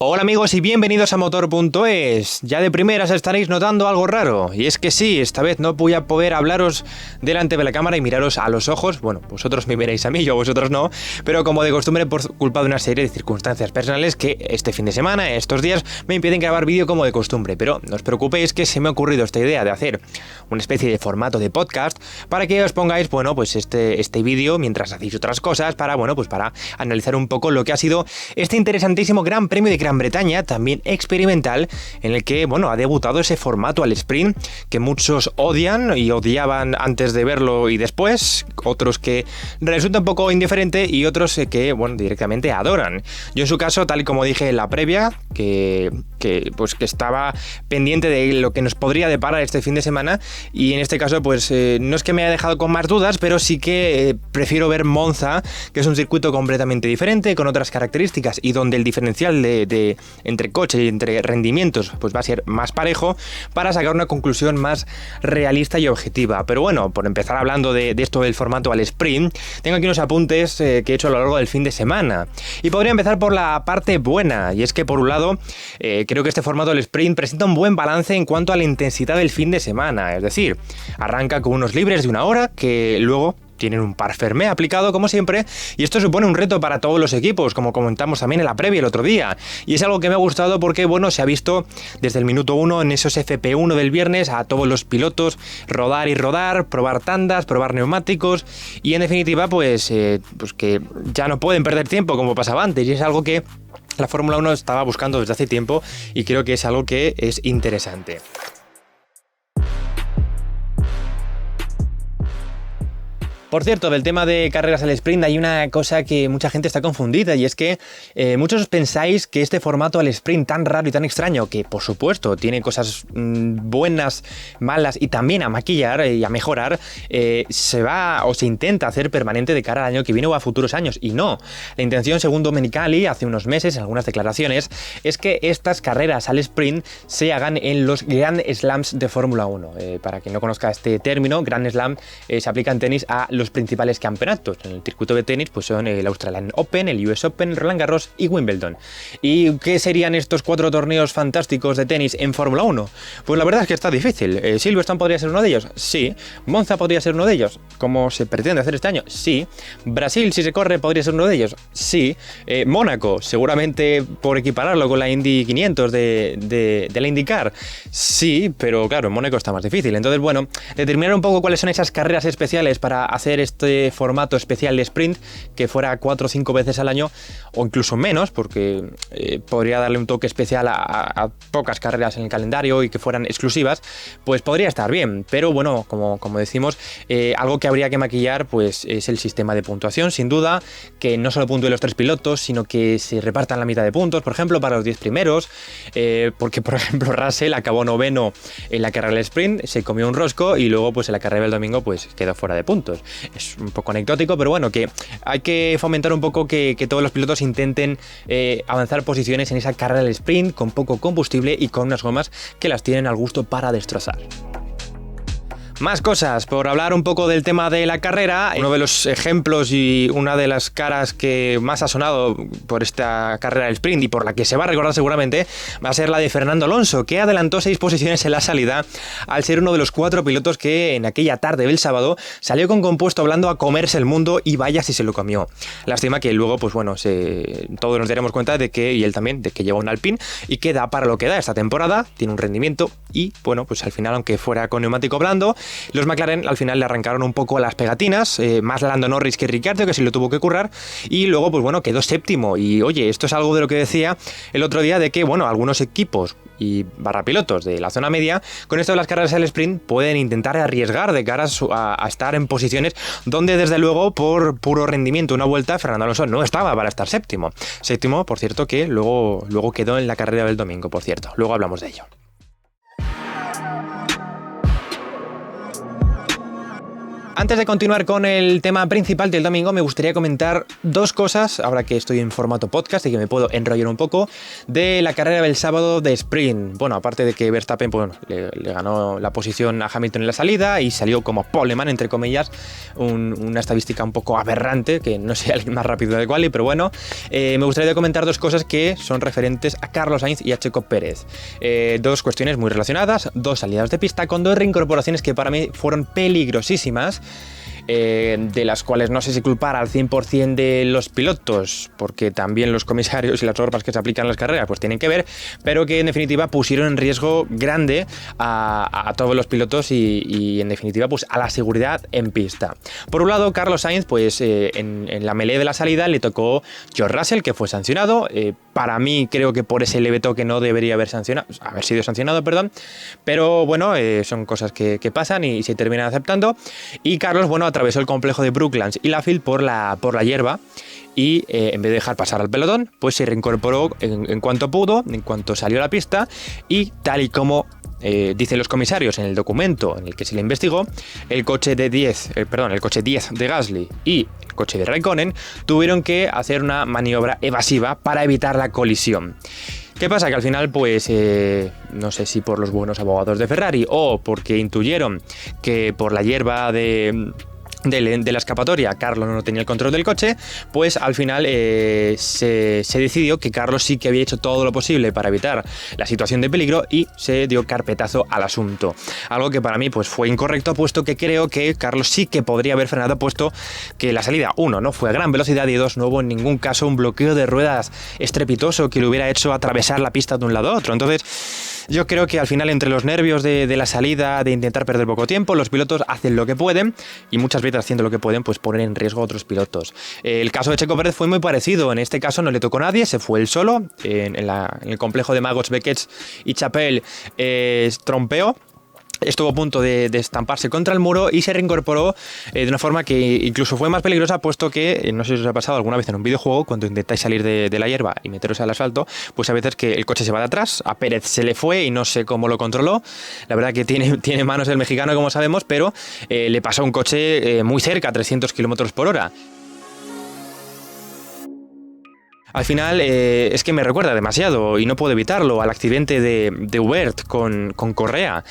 Hola amigos y bienvenidos a Motor.es. Ya de primeras estaréis notando algo raro, y es que sí, esta vez no voy a poder hablaros delante de la cámara y miraros a los ojos. Bueno, vosotros me veréis a mí, yo a vosotros no, pero como de costumbre por culpa de una serie de circunstancias personales que este fin de semana, estos días, me impiden grabar vídeo como de costumbre. Pero no os preocupéis que se me ha ocurrido esta idea de hacer una especie de formato de podcast para que os pongáis, bueno, pues este vídeo mientras hacéis otras cosas para analizar un poco lo que ha sido este interesantísimo Gran Premio de Gran Bretaña, también experimental, en el que, bueno, ha debutado ese formato al sprint que muchos odian y odiaban antes de verlo y después, otros que resulta un poco indiferente y otros que, bueno, directamente adoran. Yo en su caso, tal y como dije en la previa, que estaba pendiente de lo que nos podría deparar este fin de semana, y en este caso pues no es que me haya dejado con más dudas, pero sí que prefiero ver Monza, que es un circuito completamente diferente, con otras características y donde el diferencial de entre coche y entre rendimientos pues va a ser más parejo, para sacar una conclusión más realista y objetiva. Pero bueno, por empezar hablando de esto del formato al sprint, tengo aquí unos apuntes que he hecho a lo largo del fin de semana, y podría empezar por la parte buena, y es que por un lado creo que este formato del sprint presenta un buen balance en cuanto a la intensidad del fin de semana, es decir, arranca con unos libres de 1 hora que luego tienen un par fermé aplicado como siempre, y esto supone un reto para todos los equipos, como comentamos también en la previa el otro día, y es algo que me ha gustado porque, bueno, se ha visto desde el minuto 1 en esos FP1 del viernes a todos los pilotos rodar y rodar, probar tandas, probar neumáticos, y en definitiva pues que ya no pueden perder tiempo como pasaba antes, y es algo que la Fórmula 1 estaba buscando desde hace tiempo, y creo que es algo que es interesante. Por cierto, del tema de carreras al sprint hay una cosa que mucha gente está confundida, y es que muchos pensáis que este formato al sprint tan raro y tan extraño, que por supuesto tiene cosas buenas, malas y también a maquillar y a mejorar, se va o se intenta hacer permanente de cara al año que viene o a futuros años, y no. La intención, según Domenicali hace unos meses en algunas declaraciones, es que estas carreras al sprint se hagan en los Grand Slams de Fórmula 1. Para quien no conozca este término, Grand Slam se aplica en tenis a los principales campeonatos. En el circuito de tenis pues son el Australian Open, el US Open, Roland Garros y Wimbledon. ¿Y qué serían estos 4 torneos fantásticos de tenis en Fórmula 1? Pues la verdad es que está difícil. ¿Silverstone podría ser uno de ellos? Sí. ¿Monza podría ser uno de ellos? ¿Como se pretende hacer este año? Sí. ¿Brasil, si se corre, podría ser uno de ellos? Sí. ¿Mónaco? Seguramente por equipararlo con la Indy 500 de la IndyCar. Sí, pero claro, en Mónaco está más difícil. Entonces, bueno, determinar un poco cuáles son esas carreras especiales para hacer este formato especial de sprint, que fuera 4 o 5 veces al año, o incluso menos, porque podría darle un toque especial a pocas carreras en el calendario y que fueran exclusivas, pues podría estar bien. Pero bueno, como decimos, algo que habría que maquillar pues es el sistema de puntuación, sin duda, que no solo puntúen los 3 pilotos, sino que se repartan la mitad de puntos, por ejemplo, para los 10 primeros, porque por ejemplo Russell acabó 9º en la carrera del sprint, se comió un rosco, y luego pues en la carrera del domingo pues quedó fuera de puntos. Es un poco anecdótico, pero bueno, que hay que fomentar un poco que todos los pilotos intenten avanzar posiciones en esa carrera del sprint con poco combustible y con unas gomas que las tienen al gusto para destrozar. Más cosas, por hablar un poco del tema de la carrera. Uno de los ejemplos y una de las caras que más ha sonado por esta carrera del sprint y por la que se va a recordar seguramente va a ser la de Fernando Alonso, que adelantó 6 posiciones en la salida al ser uno de los 4 pilotos que en aquella tarde del sábado salió con compuesto blando a comerse el mundo, y vaya si se lo comió. Lástima que luego pues bueno, todos nos daremos cuenta de que, y él también, de que lleva un Alpine y que da para lo que da esta temporada, tiene un rendimiento, y bueno, pues al final, aunque fuera con neumático blando, los McLaren al final le arrancaron un poco las pegatinas, más Lando Norris que Ricciardo, que se lo tuvo que currar, y luego pues bueno, quedó 7º. Y oye, esto es algo de lo que decía el otro día, de que bueno, algunos equipos y pilotos de la zona media, con esto de las carreras al sprint, pueden intentar arriesgar de cara a estar en posiciones donde desde luego por puro rendimiento una vuelta Fernando Alonso no estaba para estar 7º. 7º, por cierto, que luego quedó en la carrera del domingo, por cierto. Luego hablamos de ello. Antes de continuar con el tema principal del domingo, me gustaría comentar dos cosas, ahora que estoy en formato podcast y que me puedo enrollar un poco, de la carrera del sábado de sprint. Bueno, aparte de que Verstappen le ganó la posición a Hamilton en la salida y salió como poleman, entre comillas, una estadística un poco aberrante, que no sea el más rápido del quali, pero bueno, me gustaría comentar dos cosas que son referentes a Carlos Sainz y a Checo Pérez. Dos cuestiones muy relacionadas, dos salidas de pista con dos reincorporaciones que para mí fueron peligrosísimas. De las cuales no sé si culpar al 100% de los pilotos, porque también los comisarios y las normas que se aplican en las carreras pues tienen que ver, pero que en definitiva pusieron en riesgo grande a todos los pilotos y en definitiva pues a la seguridad en pista. Por un lado, Carlos Sainz, pues en la melee de la salida le tocó George Russell, que fue sancionado. Para mí creo que por ese leve toque no debería haber sido sancionado, pero bueno, son cosas que pasan y se terminan aceptando. Y Carlos, bueno, atravesó el complejo de Brooklands y Laffield por la hierba y en vez de dejar pasar al pelotón, pues se reincorporó en cuanto pudo, en cuanto salió a la pista, y tal y como dicen los comisarios en el documento en el que se le investigó, el coche 10 de Gasly y el coche de Raikkonen tuvieron que hacer una maniobra evasiva para evitar la colisión. ¿Qué pasa? Que al final, pues, no sé si por los buenos abogados de Ferrari o porque intuyeron que por la hierba de la escapatoria Carlos no tenía el control del coche, pues al final se decidió que Carlos sí que había hecho todo lo posible para evitar la situación de peligro y se dio carpetazo al asunto. Algo que para mí pues fue incorrecto, puesto que creo que Carlos sí que podría haber frenado, puesto que la salida, 1, no fue a gran velocidad y 2, no hubo en ningún caso un bloqueo de ruedas estrepitoso que le hubiera hecho atravesar la pista de un lado a otro. Entonces, yo creo que al final, entre los nervios de la salida, de intentar perder poco tiempo, los pilotos hacen lo que pueden y muchas veces haciendo lo que pueden, pues ponen en riesgo a otros pilotos. El caso de Checo Pérez fue muy parecido. En este caso no le tocó a nadie, se fue él solo. En el complejo de Maggots, Beckett y Chapelle trompeó. Estuvo a punto de estamparse contra el muro y se reincorporó de una forma que incluso fue más peligrosa, puesto que, no sé si os ha pasado alguna vez en un videojuego, cuando intentáis salir de la hierba y meteros al asfalto, pues a veces que el coche se va de atrás, a Pérez se le fue y no sé cómo lo controló. La verdad que tiene manos el mexicano, como sabemos, pero le pasó un coche muy cerca, a 300 km/h. Al final es que me recuerda demasiado y no puedo evitarlo al accidente de Hubert con Correa.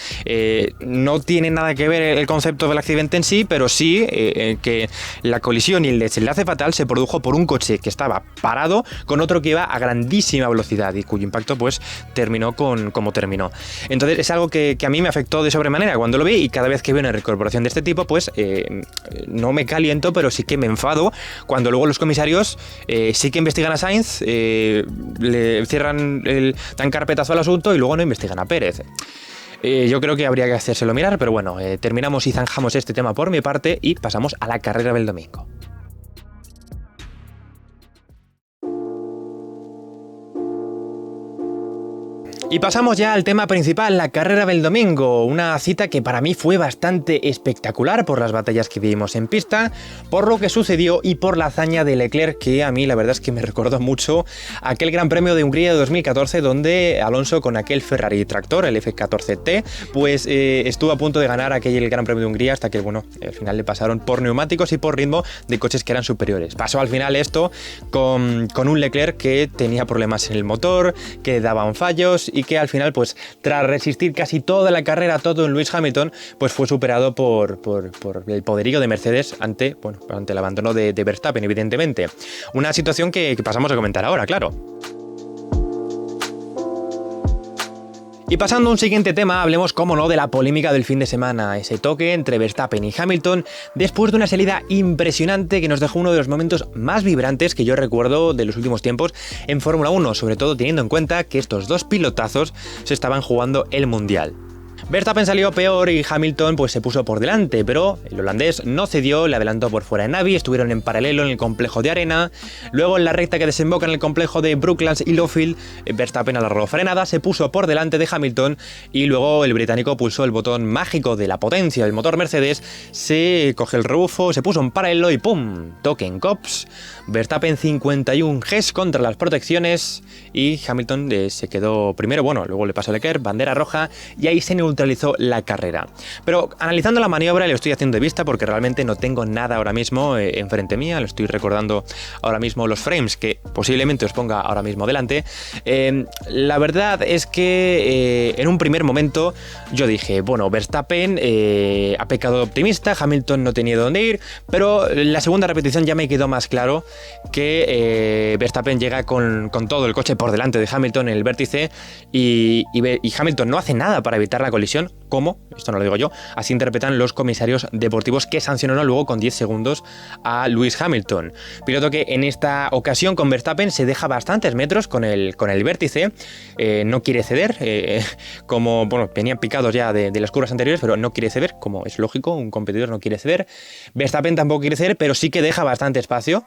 No tiene nada que ver el concepto del accidente en sí, pero sí que la colisión y el desenlace fatal se produjo por un coche que estaba parado con otro que iba a grandísima velocidad y cuyo impacto pues terminó como terminó. Entonces es algo que a mí me afectó de sobremanera cuando lo vi, y cada vez que veo una reincorporación de este tipo pues no me caliento, pero sí que me enfado cuando luego los comisarios sí que investigan a Sainz, le dan carpetazo al asunto y luego no investigan a Pérez. Yo creo que habría que hacérselo mirar, pero bueno, terminamos y zanjamos este tema por mi parte y pasamos a la carrera del domingo. Y pasamos ya al tema principal, la carrera del domingo, una cita que para mí fue bastante espectacular por las batallas que vimos en pista, por lo que sucedió y por la hazaña de Leclerc, que a mí la verdad es que me recordó mucho aquel Gran Premio de Hungría de 2014, donde Alonso, con aquel Ferrari tractor, el F14T, pues estuvo a punto de ganar aquel Gran Premio de Hungría, hasta que bueno, al final le pasaron por neumáticos y por ritmo de coches que eran superiores. Pasó al final esto con un Leclerc que tenía problemas en el motor, que daban fallos y que al final, pues tras resistir casi toda la carrera, todo en Lewis Hamilton, pues fue superado por el poderío de Mercedes ante el abandono de Verstappen, evidentemente. Una situación que pasamos a comentar ahora, claro. Y pasando a un siguiente tema, hablemos, cómo no, de la polémica del fin de semana, ese toque entre Verstappen y Hamilton, después de una salida impresionante que nos dejó uno de los momentos más vibrantes que yo recuerdo de los últimos tiempos en Fórmula 1, sobre todo teniendo en cuenta que estos dos pilotazos se estaban jugando el Mundial. Verstappen salió peor y Hamilton pues se puso por delante, pero el holandés no cedió, le adelantó por fuera de Navi, estuvieron en paralelo en el complejo de arena. Luego, en la recta que desemboca en el complejo de Brooklands y Lowfield, Verstappen alargó frenada, se puso por delante de Hamilton y luego el británico pulsó el botón mágico de la potencia del motor Mercedes, se cogió el rebufo, se puso en paralelo y ¡pum! Toque en Cops. Verstappen 51 Gs contra las protecciones y Hamilton se quedó primero, luego le pasó a Leclerc, bandera roja, y ahí se neutralizó neutralizó la carrera. Pero analizando la maniobra lo estoy haciendo de vista porque realmente no tengo nada ahora mismo enfrente mía, lo estoy recordando ahora mismo los frames que posiblemente os ponga ahora mismo delante. La verdad es que en un primer momento yo dije, bueno, Verstappen ha pecado de optimista, Hamilton no tenía dónde ir, pero la segunda repetición ya me quedó más claro que Verstappen llega con todo el coche por delante de Hamilton en el vértice y Hamilton no hace nada para evitar la colisión. ¿Cómo? Esto no lo digo yo. Así interpretan los comisarios deportivos que sancionaron luego con 10 segundos a Lewis Hamilton. Piloto que en esta ocasión con Verstappen se deja bastantes metros con el vértice, no quiere ceder, como bueno, venían picados ya de las curvas anteriores, pero no quiere ceder, como es lógico, un competidor no quiere ceder. Verstappen tampoco quiere ceder, pero sí que deja bastante espacio.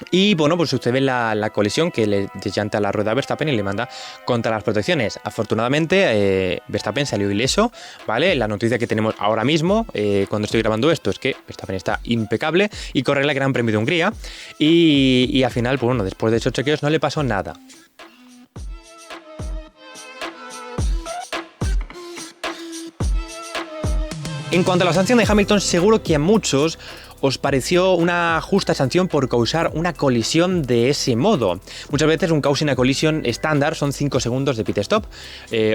Y bueno, pues sucede la colisión que le desllanta la rueda a Verstappen y le manda contra las protecciones. Afortunadamente, Verstappen salió ileso, ¿vale? La noticia que tenemos ahora mismo, cuando estoy grabando esto, es que Verstappen está impecable y corre el Gran Premio de Hungría. Y al final, pues bueno, después de esos chequeos no le pasó nada. En cuanto a la sanción de Hamilton, seguro que a muchos os pareció una justa sanción por causar una colisión de ese modo. Muchas veces un causing a collision estándar son 5 segundos de pit stop,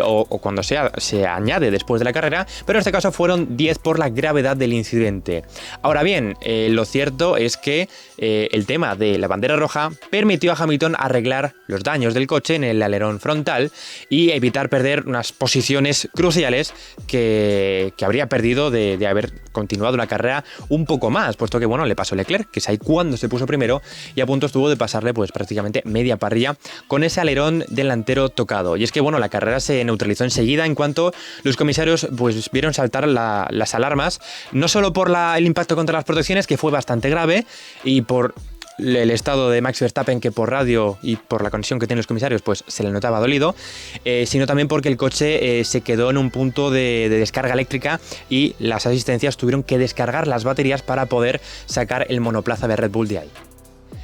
o cuando se añade después de la carrera, pero en este caso fueron 10 por la gravedad del incidente. Ahora bien, lo cierto es que el tema de la bandera roja permitió a Hamilton arreglar los daños del coche en el alerón frontal y evitar perder unas posiciones cruciales que habría perdido de haber continuado la carrera un poco más, puesto que bueno, le pasó Leclerc, que es ahí cuando se puso primero y a punto estuvo de pasarle pues prácticamente media parrilla con ese alerón delantero tocado. Y es que bueno, la carrera se neutralizó enseguida en cuanto los comisarios pues vieron saltar las alarmas, no solo por el impacto contra las protecciones, que fue bastante grave, y por el estado de Max Verstappen, que por radio y por la conexión que tienen los comisarios pues se le notaba dolido, sino también porque el coche se quedó en un punto de descarga eléctrica y las asistencias tuvieron que descargar las baterías para poder sacar el monoplaza de Red Bull de ahí.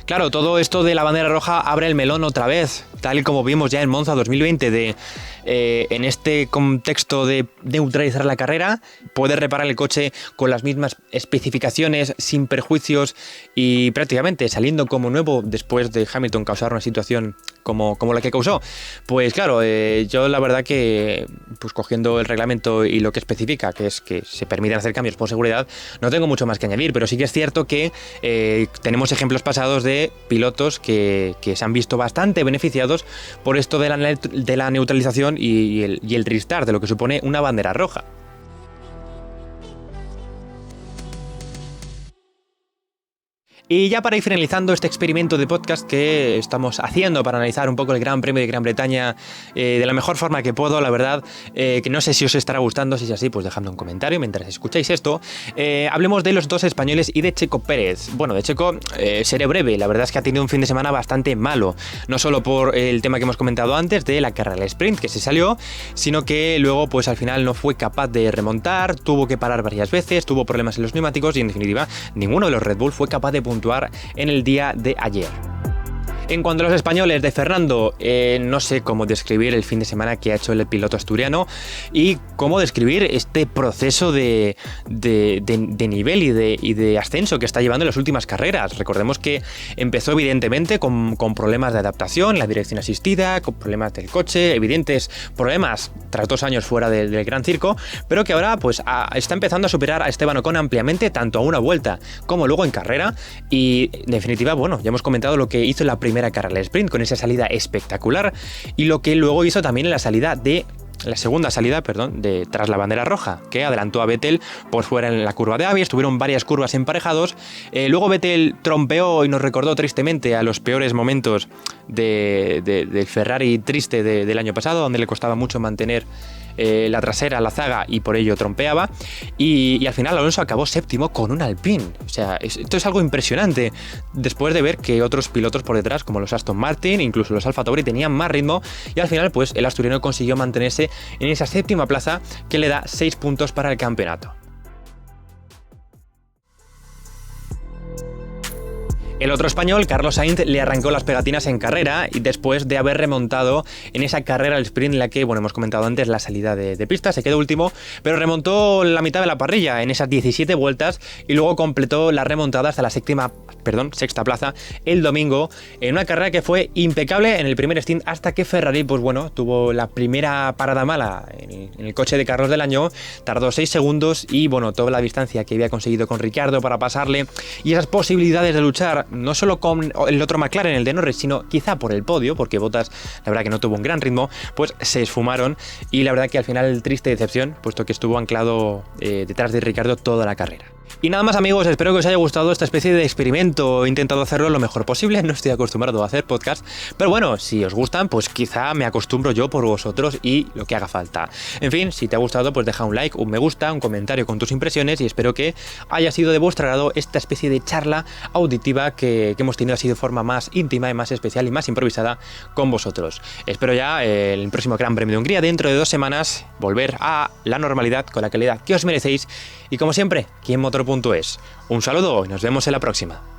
Claro, todo esto de la bandera roja abre el melón otra vez, tal y como vimos ya en Monza 2020, en este contexto de neutralizar la carrera, poder reparar el coche con las mismas especificaciones, sin perjuicios y prácticamente saliendo como nuevo después de Hamilton causar una situación como la que causó. Pues claro, yo la verdad que pues cogiendo el reglamento y lo que especifica, que es que se permiten hacer cambios por seguridad, no tengo mucho más que añadir, pero sí que es cierto que tenemos ejemplos pasados de pilotos que se han visto bastante beneficiados por esto de la neutralización y el restart de lo que supone una bandera roja. Y ya para ir finalizando este experimento de podcast que estamos haciendo para analizar un poco el Gran Premio de Gran Bretaña de la mejor forma que puedo, la verdad, que no sé si os estará gustando, si es así, pues dejadme un comentario mientras escucháis esto. Hablemos de los dos españoles y de Checo Pérez. Bueno, de Checo seré breve, la verdad es que ha tenido un fin de semana bastante malo, no solo por el tema que hemos comentado antes de la carrera del sprint que se salió, sino que luego pues al final no fue capaz de remontar, tuvo que parar varias veces, tuvo problemas en los neumáticos y en definitiva ninguno de los Red Bull fue capaz de puntuar en el día de ayer. En cuanto a los españoles de Fernando, no sé cómo describir el fin de semana que ha hecho el piloto asturiano y cómo describir este proceso de nivel y de ascenso que está llevando en las últimas carreras. Recordemos que empezó evidentemente con problemas de adaptación, la dirección asistida, con problemas del coche, evidentes problemas tras 2 años fuera del Gran Circo, pero que ahora pues está empezando a superar a Esteban Ocon ampliamente, tanto a una vuelta como luego en carrera. Y en definitiva, bueno, ya hemos comentado lo que hizo en la primera carrera del sprint con esa salida espectacular y lo que luego hizo también en la segunda salida, tras la bandera roja, que adelantó a Vettel por fuera en la curva de Avis. Tuvieron varias curvas emparejados. Luego Vettel trompeó y nos recordó tristemente a los peores momentos del Ferrari triste del año pasado, donde le costaba mucho mantener la trasera, la zaga, y por ello trompeaba. Y al final Alonso acabó séptimo con un Alpine. O sea, esto es algo impresionante, después de ver que otros pilotos por detrás, como los Aston Martin, incluso los Alfa Tauri, tenían más ritmo, y al final pues el asturiano consiguió mantenerse en esa séptima plaza que le da 6 puntos para el campeonato. El otro español, Carlos Sainz, le arrancó las pegatinas en carrera y después de haber remontado en esa carrera al sprint en la que, bueno, hemos comentado antes la salida de pista, se quedó último, pero remontó la mitad de la parrilla en esas 17 vueltas y luego completó la remontada hasta la sexta plaza el domingo en una carrera que fue impecable en el primer stint hasta que Ferrari, pues bueno, tuvo la primera parada mala en el coche de Carlos del año, tardó 6 segundos y, bueno, toda la distancia que había conseguido con Ricciardo para pasarle y esas posibilidades de luchar no solo con el otro McLaren, el de Norris, sino quizá por el podio, porque Bottas la verdad que no tuvo un gran ritmo, pues se esfumaron y la verdad que al final triste decepción, puesto que estuvo anclado detrás de Ricciardo toda la carrera. Y nada más, amigos, espero que os haya gustado esta especie de experimento. He intentado hacerlo lo mejor posible, no estoy acostumbrado a hacer podcast, pero bueno, si os gustan, pues quizá me acostumbro yo por vosotros y lo que haga falta. En fin, si te ha gustado, pues deja un like, un me gusta, un comentario con tus impresiones y espero que haya sido de vuestro agrado esta especie de charla auditiva que hemos tenido así de forma más íntima y más especial y más improvisada con vosotros. Espero ya el próximo Gran Premio de Hungría dentro de 2 semanas volver a la normalidad con la calidad que os merecéis y como siempre, aquí en Motor.es. Un saludo y nos vemos en la próxima.